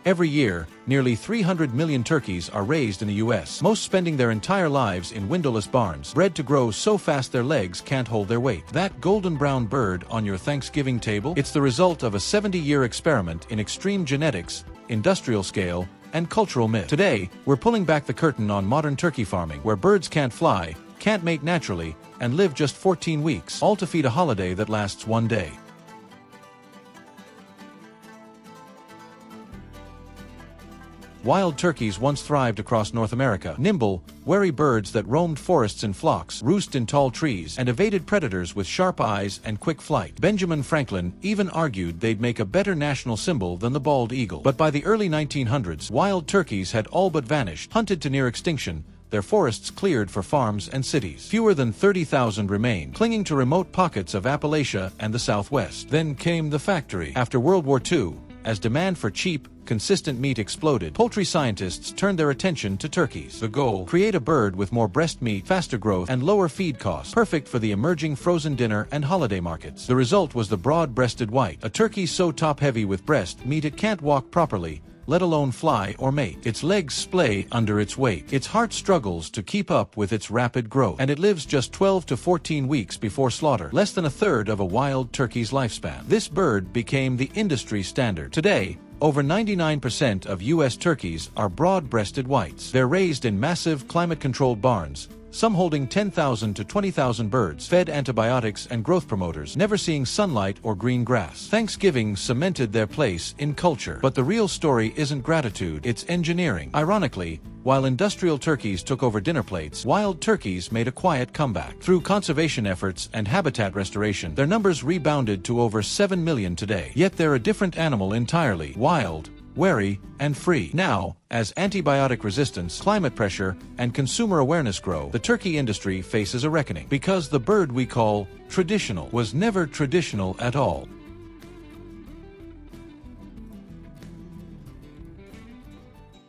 Every year, nearly 300 million turkeys are raised in the U.S., most spending their entire lives in windowless barns, bred to grow so fast their legs can't hold their weight. That golden brown bird on your Thanksgiving table? It's the result of a 70-year experiment in extreme genetics, industrial scale, and cultural myth. Today, we're pulling back the curtain on modern turkey farming, where birds can't fly, can't mate naturally, and live just 14 weeks, all to feed a holiday that lasts one day. Wild turkeys once thrived across North America. Nimble, wary birds that roamed forests in flocks, roost in tall trees, and evaded predators with sharp eyes and quick flight. Benjamin Franklin even argued they'd make a better national symbol than the bald eagle. But by the early 1900s, wild turkeys had all but vanished, hunted to near extinction, their forests cleared for farms and cities. Fewer than 30,000 remained, clinging to remote pockets of Appalachia and the Southwest. Then came the factory. After World War II, as demand for cheap, consistent meat exploded, poultry scientists turned their attention to turkeys. The goal: create a bird with more breast meat, faster growth, and lower feed costs, perfect for the emerging frozen dinner and holiday markets. The result was the broad-breasted white, a turkey so top-heavy with breast meat it can't walk properly, let alone fly or mate. Its legs splay under its weight. Its heart struggles to keep up with its rapid growth. And it lives just 12 to 14 weeks before slaughter, less than a third of a wild turkey's lifespan. This bird became the industry standard. Today, over 99% of U.S. turkeys are broad-breasted whites. They're raised in massive, climate-controlled barns, some holding 10,000 to 20,000 birds, fed antibiotics and growth promoters, never seeing sunlight or green grass. Thanksgiving cemented their place in culture. But the real story isn't gratitude, it's engineering. Ironically, while industrial turkeys took over dinner plates, wild turkeys made a quiet comeback. Through conservation efforts and habitat restoration, their numbers rebounded to over 7 million today. Yet they're a different animal entirely: wild, wary, and free. Now, as antibiotic resistance, climate pressure, and consumer awareness grow, the turkey industry faces a reckoning. Because the bird we call traditional was never traditional at all.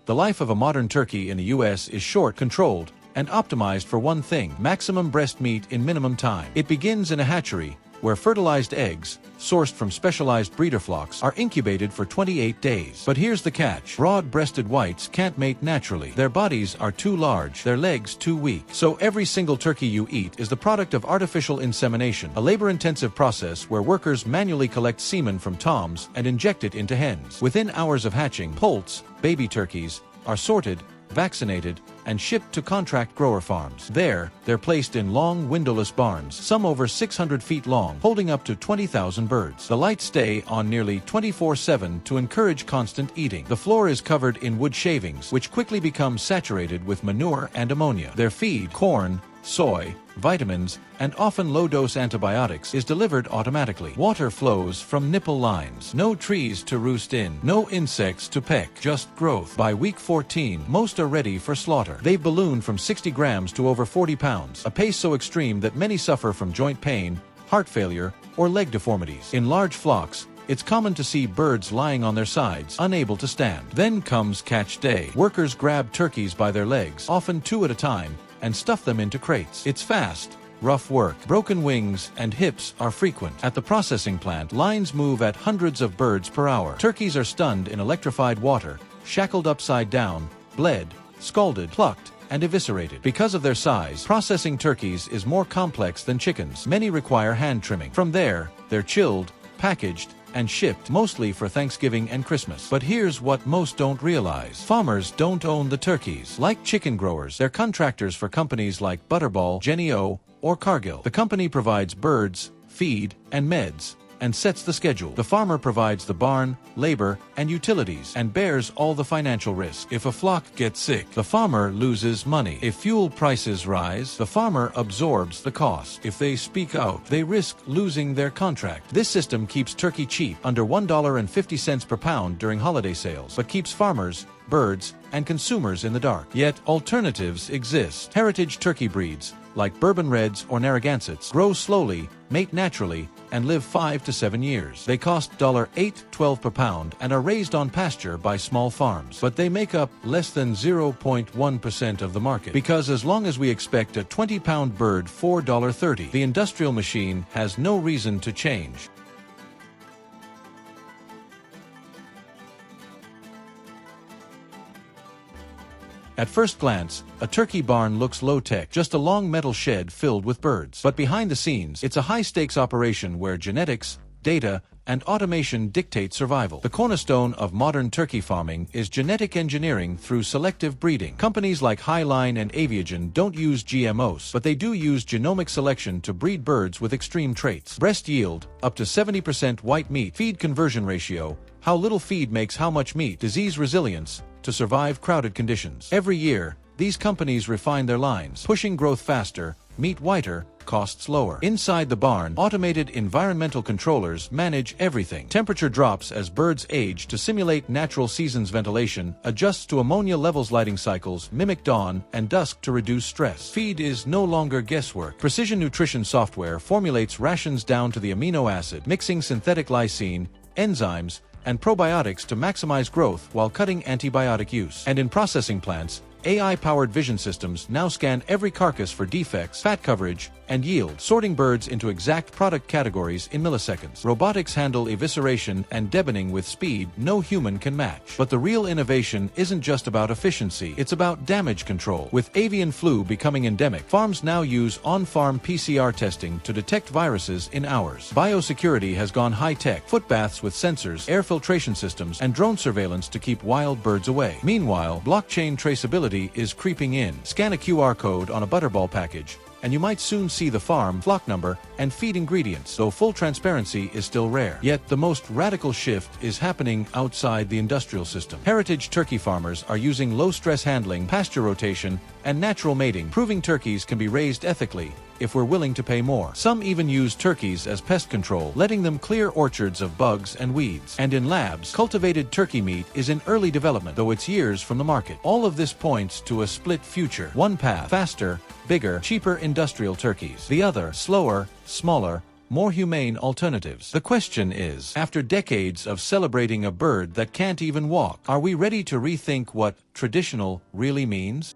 The life of a modern turkey in the U.S. is short, controlled, and optimized for one thing: maximum breast meat in minimum time. It begins in a hatchery, where fertilized eggs, sourced from specialized breeder flocks, are incubated for 28 days. But here's the catch: broad-breasted whites can't mate naturally. Their bodies are too large, their legs too weak. So every single turkey you eat is the product of artificial insemination, a labor-intensive process where workers manually collect semen from toms and inject it into hens. Within hours of hatching, poults, baby turkeys, are sorted, vaccinated, and shipped to contract grower farms. There, they're placed in long, windowless barns, some over 600 feet long, holding up to 20,000 birds. The lights stay on nearly 24/7 to encourage constant eating. The floor is covered in wood shavings, which quickly become saturated with manure and ammonia. Their feed, corn, soy, vitamins, and often low-dose antibiotics, is delivered automatically. Water flows from nipple lines. No trees to roost in. No insects to peck. Just growth. By week 14, most are ready for slaughter. They've ballooned from 60 grams to over 40 pounds, a pace so extreme that many suffer from joint pain, heart failure, or leg deformities. In large flocks, it's common to see birds lying on their sides, unable to stand. Then comes catch day. Workers grab turkeys by their legs, often two at a time, and stuff them into crates. It's fast, rough work. Broken wings and hips are frequent. At the processing plant, lines move at hundreds of birds per hour. Turkeys are stunned in electrified water, shackled upside down, bled, scalded, plucked, and eviscerated. Because of their size, processing turkeys is more complex than chickens. Many require hand trimming. From there, they're chilled, packaged, and shipped, mostly for Thanksgiving and Christmas. But here's what most don't realize: farmers don't own the turkeys. Like chicken growers, they're contractors for companies like Butterball, Jennie-O, or Cargill. The company provides birds, feed, and meds, and sets the schedule. The farmer provides the barn, labor, and utilities, and bears all the financial risk. If a flock gets sick, the farmer loses money. If fuel prices rise, the farmer absorbs the cost. If they speak out, they risk losing their contract. This system keeps turkey cheap, under $1.50 per pound during holiday sales, but keeps farmers, birds, and consumers in the dark. Yet, alternatives exist. Heritage turkey breeds, like bourbon reds or Narragansetts, grow slowly, mate naturally, and live 5 to 7 years. They cost $8.12 per pound and are raised on pasture by small farms. But they make up less than 0.1% of the market, because as long as we expect a 20-pound bird $4.30, the industrial machine has no reason to change. At first glance, a turkey barn looks low-tech, just a long metal shed filled with birds. But behind the scenes, it's a high-stakes operation where genetics, data, and automation dictate survival. The cornerstone of modern turkey farming is genetic engineering through selective breeding. Companies like Highline and Avian don't use GMOs, but they do use genomic selection to breed birds with extreme traits. Breast yield, up to 70% white meat, feed conversion ratio, how little feed makes how much meat, disease resilience, to survive crowded conditions. Every year, these companies refine their lines, pushing growth faster, meat whiter, costs lower. Inside the barn, automated environmental controllers manage everything. Temperature drops as birds age to simulate natural seasons. Ventilation adjusts to ammonia levels. Lighting cycles mimic dawn and dusk to reduce stress. Feed is no longer guesswork. Precision nutrition software formulates rations down to the amino acid, mixing synthetic lysine, enzymes, and probiotics to maximize growth while cutting antibiotic use. And in processing plants, AI-powered vision systems now scan every carcass for defects, fat coverage, and yield, sorting birds into exact product categories in milliseconds. Robotics handle evisceration and deboning with speed no human can match. But the real innovation isn't just about efficiency, it's about damage control. With avian flu becoming endemic, farms now use on-farm PCR testing to detect viruses in hours. Biosecurity has gone high-tech, footbaths with sensors, air filtration systems, and drone surveillance to keep wild birds away. Meanwhile, blockchain traceability is creeping in. Scan a QR code on a Butterball package, and you might soon see the farm, flock number, and feed ingredients, though full transparency is still rare. Yet the most radical shift is happening outside the industrial system. Heritage turkey farmers are using low-stress handling, pasture rotation, and natural mating, proving turkeys can be raised ethically if we're willing to pay more. Some even use turkeys as pest control, letting them clear orchards of bugs and weeds. And in labs, cultivated turkey meat is in early development, though it's years from the market. All of this points to a split future. One path, faster, bigger, cheaper industrial turkeys. The other, slower, smaller, more humane alternatives. The question is, after decades of celebrating a bird that can't even walk, are we ready to rethink what traditional really means?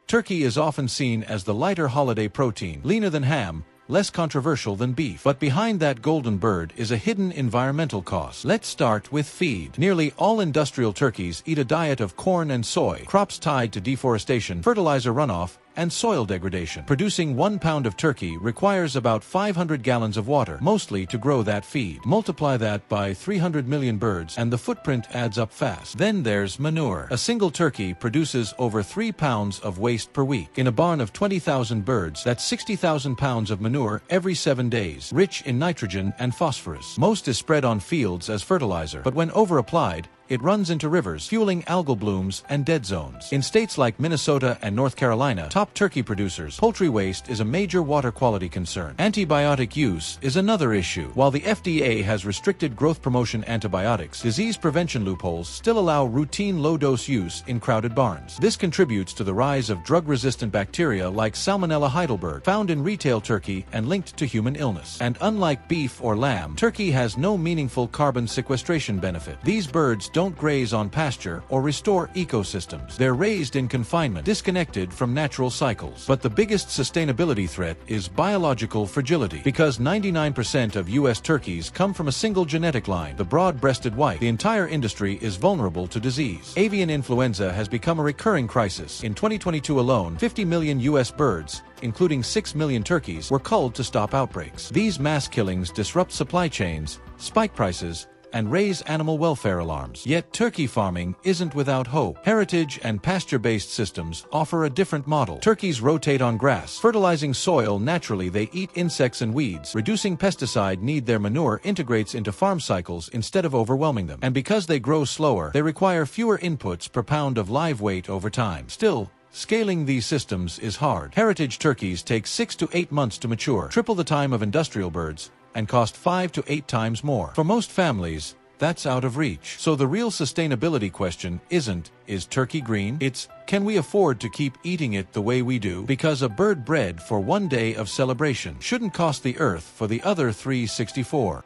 Turkey is often seen as the lighter holiday protein, leaner than ham, less controversial than beef. But behind that golden bird is a hidden environmental cost. Let's start with feed. Nearly all industrial turkeys eat a diet of corn and soy, crops tied to deforestation, fertilizer runoff, and soil degradation. Producing 1 pound of turkey requires about 500 gallons of water, mostly to grow that feed. Multiply that by 300 million birds, and the footprint adds up fast. Then there's manure. A single turkey produces over 3 pounds of waste per week. In a barn of 20,000 birds, that's 60,000 pounds of manure every 7 days, rich in nitrogen and phosphorus. Most is spread on fields as fertilizer, but when over-applied, it runs into rivers, fueling algal blooms and dead zones. In states like Minnesota and North Carolina, top turkey producers, poultry waste is a major water quality concern. Antibiotic use is another issue. While the FDA has restricted growth promotion antibiotics, disease prevention loopholes still allow routine low-dose use in crowded barns. This contributes to the rise of drug-resistant bacteria like Salmonella heidelberg, found in retail turkey and linked to human illness. And unlike beef or lamb, turkey has no meaningful carbon sequestration benefit. These birds don't graze on pasture or restore ecosystems. They're raised in confinement, disconnected from natural cycles. But the biggest sustainability threat is biological fragility. Because 99% of U.S. turkeys come from a single genetic line, the broad-breasted white, the entire industry is vulnerable to disease. Avian influenza has become a recurring crisis. In 2022 alone, 50 million U.S. birds, including 6 million turkeys, were culled to stop outbreaks. These mass killings disrupt supply chains, spike prices, and raise animal welfare alarms. Yet turkey farming isn't without hope. Heritage and pasture-based systems offer a different model. Turkeys rotate on grass, fertilizing soil naturally. They eat insects and weeds. Reducing pesticide need. Their manure integrates into farm cycles instead of overwhelming them. And because they grow slower, they require fewer inputs per pound of live weight over time. Still, scaling these systems is hard. Heritage turkeys take 6 to 8 months to mature, triple the time of industrial birds, and cost 5 to 8 times more. For most families, that's out of reach. So the real sustainability question isn't, is turkey green? It's, can we afford to keep eating it the way we do? Because a bird bred for 1 day of celebration shouldn't cost the earth for the other 364.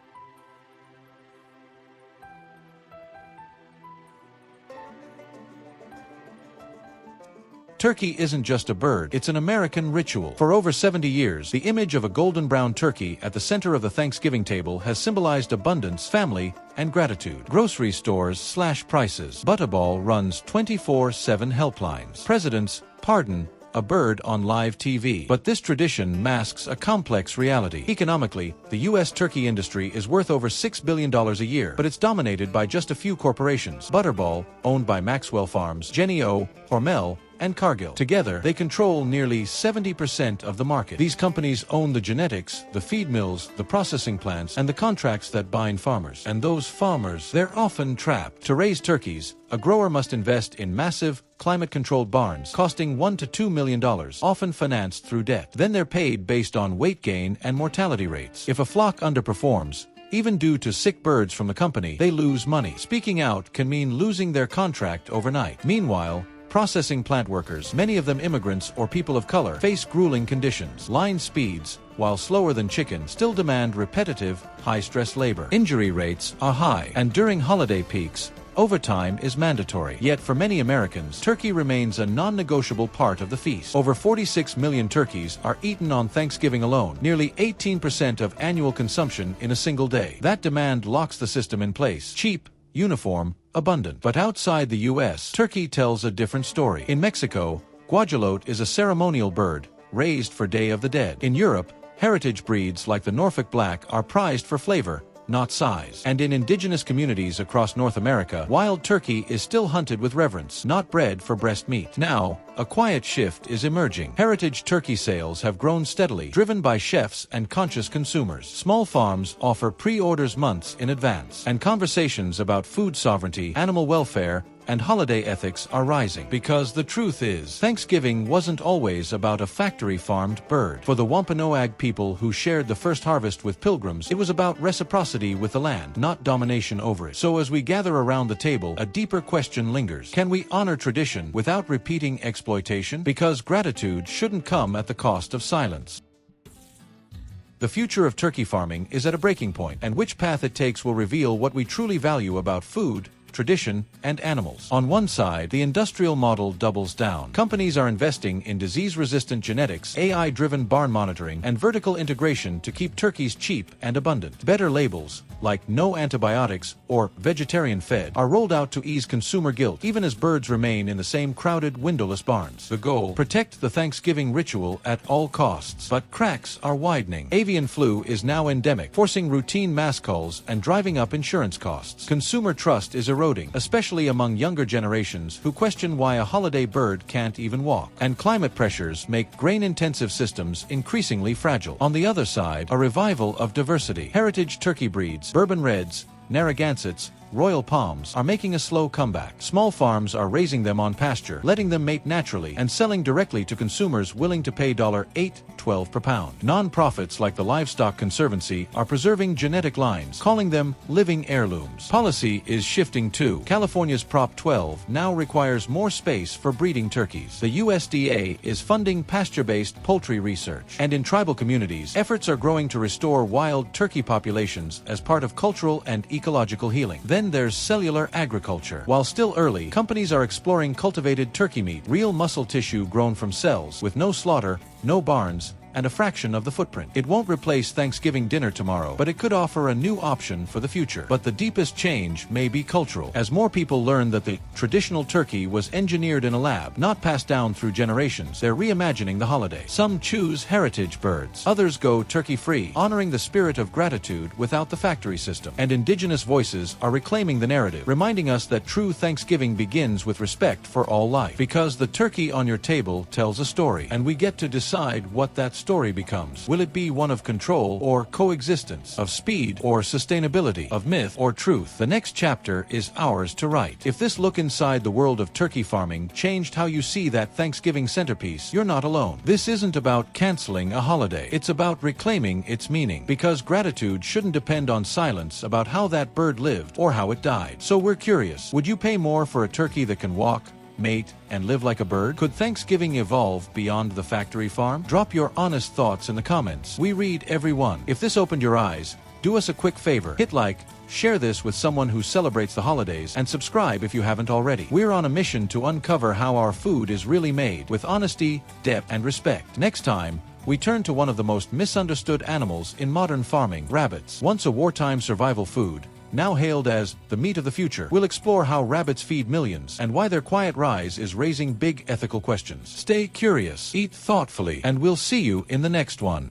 Turkey isn't just a bird, it's an American ritual. For over 70 years, the image of a golden brown turkey at the center of the Thanksgiving table has symbolized abundance, family, and gratitude. Grocery stores slash prices. Butterball runs 24/7 helplines. Presidents pardon a bird on live TV. But this tradition masks a complex reality. Economically, the U.S. turkey industry is worth over $6 billion a year, but it's dominated by just a few corporations. Butterball, owned by Maxwell Farms, Jennie-O, Hormel, and Cargill. Together, they control nearly 70% of the market. These companies own the genetics, the feed mills, the processing plants, and the contracts that bind farmers. And those farmers, they're often trapped. To raise turkeys, a grower must invest in massive, climate-controlled barns, costing $1 to $2 million, often financed through debt. Then they're paid based on weight gain and mortality rates. If a flock underperforms, even due to sick birds from the company, they lose money. Speaking out can mean losing their contract overnight. Meanwhile, processing plant workers, many of them immigrants or people of color, face grueling conditions. Line speeds, while slower than chicken, still demand repetitive, high-stress labor. Injury rates are high, and during holiday peaks, overtime is mandatory. Yet for many Americans, turkey remains a non-negotiable part of the feast. Over 46 million turkeys are eaten on Thanksgiving alone, nearly 18% of annual consumption in a single day. That demand locks the system in place. Cheap, uniform, abundant. But outside the U.S., turkey tells a different story. In Mexico, guajolote is a ceremonial bird, raised for Day of the Dead. In Europe, heritage breeds like the Norfolk Black are prized for flavor, not size. And in indigenous communities across North America, wild turkey is still hunted with reverence, not bred for breast meat. Now, a quiet shift is emerging. Heritage turkey sales have grown steadily, driven by chefs and conscious consumers. Small farms offer pre-orders months in advance, and conversations about food sovereignty, animal welfare, and holiday ethics are rising. Because the truth is, Thanksgiving wasn't always about a factory-farmed bird. For the Wampanoag people who shared the first harvest with pilgrims, it was about reciprocity with the land, not domination over it. So as we gather around the table, a deeper question lingers. Can we honor tradition without repeating exploitation? Because gratitude shouldn't come at the cost of silence. The future of turkey farming is at a breaking point, and which path it takes will reveal what we truly value about food, tradition, and animals. On one side, the industrial model doubles down. Companies are investing in disease-resistant genetics, AI-driven barn monitoring, and vertical integration to keep turkeys cheap and abundant. Better labels, like no antibiotics or vegetarian fed, are rolled out to ease consumer guilt, even as birds remain in the same crowded, windowless barns. The goal: protect the Thanksgiving ritual at all costs. But cracks are widening. Avian flu is now endemic, forcing routine mass culls and driving up insurance costs. Consumer trust is eroding, especially among younger generations who question why a holiday bird can't even walk. And climate pressures make grain-intensive systems increasingly fragile. On the other side, a revival of diversity. Heritage turkey breeds, bourbon reds, Narragansetts, Royal Palms, are making a slow comeback. Small farms are raising them on pasture, letting them mate naturally, and selling directly to consumers willing to pay $8.12 per pound. Non-profits like the Livestock Conservancy are preserving genetic lines, calling them living heirlooms. Policy is shifting too. California's Prop 12 now requires more space for breeding turkeys. The USDA is funding pasture-based poultry research. And in tribal communities, efforts are growing to restore wild turkey populations as part of cultural and ecological healing. Then there's cellular agriculture. While still early, companies are exploring cultivated turkey meat, real muscle tissue grown from cells, with no slaughter, no barns, and a fraction of the footprint. It won't replace Thanksgiving dinner tomorrow, but it could offer a new option for the future. But the deepest change may be cultural. As more people learn that the traditional turkey was engineered in a lab, not passed down through generations, they're reimagining the holiday. Some choose heritage birds. Others go turkey-free, honoring the spirit of gratitude without the factory system. And indigenous voices are reclaiming the narrative, reminding us that true Thanksgiving begins with respect for all life. Because the turkey on your table tells a story, and we get to decide what that story becomes. Will it be one of control or coexistence, of speed or sustainability, of myth or truth? The next chapter is ours to write. If this look inside the world of turkey farming changed how you see that Thanksgiving centerpiece, you're not alone. This isn't about canceling a holiday. It's about reclaiming its meaning. Because gratitude shouldn't depend on silence about how that bird lived or how it died. So we're curious. Would you pay more for a turkey that can walk, mate, and live like a bird? Could Thanksgiving evolve beyond the factory farm? Drop your honest thoughts in the comments. We read every one. If this opened your eyes, Do us a quick favor. Hit like, share this with someone who celebrates the holidays, and subscribe if you haven't already. We're on a mission to uncover how our food is really made, with honesty, depth, and respect. Next time, we turn to one of the most misunderstood animals in modern farming, rabbits. Once a wartime survival food, now hailed as the meat of the future, we'll explore how rabbits feed millions and why their quiet rise is raising big ethical questions. Stay curious, eat thoughtfully, and we'll see you in the next one.